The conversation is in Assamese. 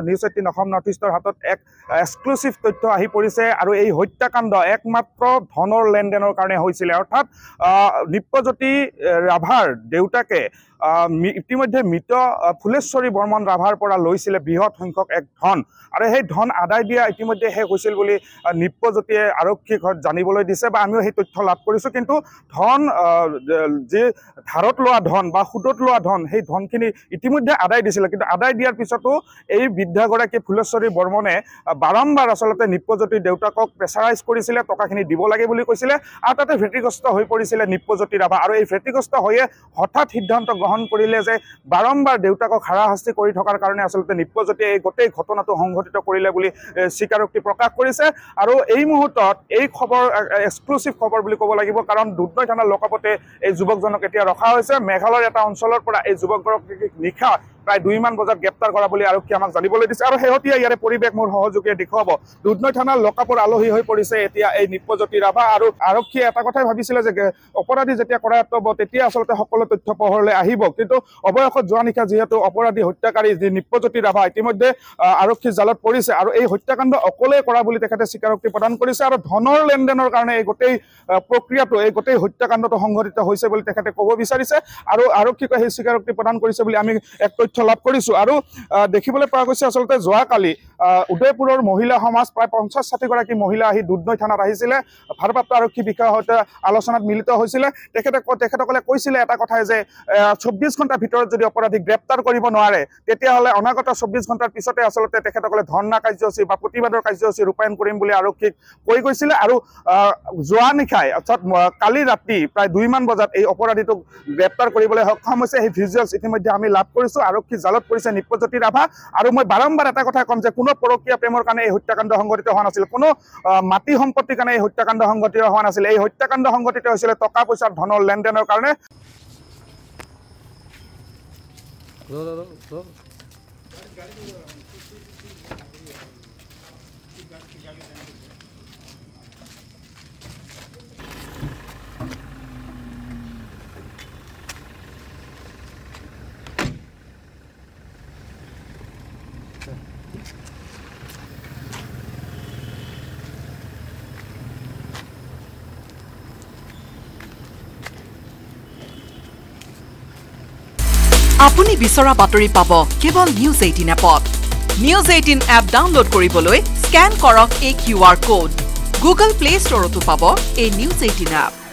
নিউজ 18 অসম নৰ্থ ইষ্টৰ হাতত এক এক্সক্লুসিভ তথ্য আহি পৰিছে আৰু এই হত্যাকাণ্ড একমাত্ৰ ধনৰ লেনদেনৰ কাৰণে হৈছিল অৰ্থাৎ নিপ্পজ্যোতি ৰাভাৰ দেউতাকে ইতিমধ্যে মৃত ফুলেশ্বৰী বৰ্মন ৰাভাৰ পৰা লৈছিলে বৃহৎ সংখ্যক এক ধন আৰু সেই ধন আদায় দিয়া ইতিমধ্যে শেষ হৈছিল বুলি নিপ্পজ্যোতিয়ে আৰক্ষীক জানিবলৈ দিছে বা আমিও সেই তথ্য লাভ কৰিছো কিন্তু ধন যে ধাৰত লোৱা ধন বা সুদত লোৱা ধন সেই ধনখিনি ইতিমধ্যে আদায় দিছিলে কিন্তু আদায় দিয়াৰ পিছতো এই বৃদ্ধাগৰাকী ফুলেশ্বৰী বৰ্মনে বাৰম্বাৰ আচলতে নিপ্পজ্যোতিৰ দেউতাকক প্ৰেছাৰাইজ কৰিছিলে টকাখিনি দিব লাগে বুলি কৈছিলে আৰু তাতে ভেটিগ্ৰস্ত হৈ পৰিছিলে নিপ্পজ্যোতি ৰাভা আৰু এই ভেটিগ্ৰস্ত হৈয়ে হঠাৎ সিদ্ধান্ত গ্ৰহণ কৰিলে যে বাৰম্বাৰ দেউতাকক হাৰাশাস্তি কৰি থকাৰ কাৰণে আচলতে নিপ্পজ্যোতিয়ে এই গোটেই ঘটনাটো সংঘটিত কৰিলে বুলি স্বীকাৰোক্তি প্ৰকাশ কৰিছে আৰু এই মুহূৰ্তত এই খবৰ এক্সক্লুসিভ খবৰ বুলি ক'ব লাগিব কাৰণ দুধনৈ থানাৰ লকআপতে এই যুৱকজনক এতিয়া ৰখা হৈছে মেঘালয়ৰ এটা অঞ্চলৰ পৰা এই যুৱকগৰাকীক নিশা প্ৰায় 2 মান বজাত গ্ৰেপ্তাৰ কৰা বুলি আৰক্ষী আমাক জানিবলৈ দিছে আৰু শেহতীয়া ইয়াৰে পৰিৱেশ মোৰ সহযোগীয়ে দেখুৱাব দুধনৈ থানাৰ লকআপৰ আলহী হৈ পৰিছে এতিয়া এই নিপ্পজ্যোতি ৰাভা আৰু আৰক্ষীয়ে এটা কথাই ভাবিছিলে যে অপৰাধী যেতিয়া কৰায়ত্ব হ'ব তেতিয়া আচলতে সকলো তথ্য পোহৰলৈ আহিব কিন্তু অৱশেষত যোৱা নিশা যিহেতু অপৰাধী হত্যাকাৰী যি নিপ্পজ্যোতি ৰাভা ইতিমধ্যে আৰক্ষীৰ জালত পৰিছে আৰু এই হত্যাকাণ্ড অকলে কৰা বুলি তেখেতে স্বীকাৰোক্তি প্ৰদান কৰিছে আৰু ধনৰ লেনদেনৰ কাৰণে এই গোটেই প্ৰক্ৰিয়াটো এই গোটেই হত্যাকাণ্ডটো সংঘটিত হৈছে বুলি তেখেতে ক'ব বিচাৰিছে আৰু আৰক্ষীক সেই স্বীকাৰোক্তি প্ৰদান কৰিছে বুলি আমি এক তথ্য লাভ কৰিছো আৰু দেখিবলৈ পোৱা গৈছে আচলতে যোৱাকালি উদয়পুৰৰ মহিলা সমাজ প্ৰায় 50-60 গৰাকী মহিলা আহি দুধনৈ থানাত আহিছিলে ভাৰপ্ৰাপ্ত আৰক্ষী বিষয়াৰ সৈতে আলোচনাত মিলিত হৈছিলে তেখেতসকলে কৈছিলে এটা কথাই যে 24 ঘণ্টাৰ ভিতৰত যদি অপৰাধীক গ্ৰেপ্তাৰ কৰিব নোৱাৰে তেতিয়াহ'লে অনাগত 24 ঘণ্টাৰ পিছতে আচলতে তেখেতসকলে ধৰ্ণা কাৰ্যসূচী বা প্ৰতিবাদৰ কাৰ্যসূচী ৰূপায়ণ কৰিম বুলি আৰক্ষীক কৈ গৈছিলে আৰু যোৱা নিশাই অৰ্থাৎ কালি ৰাতি প্ৰায় 2 মান বজাত এই অপৰাধীটোক গ্ৰেপ্তাৰ কৰিবলৈ সক্ষম হৈছে এই ভিজুৱেলছ ইতিমধ্যে আমি লাভ কৰিছো আৰক্ষী জালত পৰিছে নিপ্পজ্যোতি ৰাভা আৰু মই বাৰম্বাৰ এটা কথা কম যে কোনো পৰকীয়া প্ৰেমৰ কাৰণে এই হত্যাকাণ্ড সংঘটিত হোৱা নাছিল কোনো মাটি সম্পত্তিৰ কাৰণে এই হত্যাকাণ্ড সংঘটিত হোৱা নাছিল এই হত্যাকাণ্ড সংঘটিত হৈছিল টকা পইচাৰ ধনৰ লেনদেনৰ কাৰণে আপুনি বিচৰা বাতৰি পাব কেৱল নিউজ 18 এপত নিউজ 18 এপ ডাউনলোড কৰিবলৈ স্ক্যান কৰক এই QR কোড গুগল প্লে ষ্টৰতো পাব এই নিউজ 18 এপ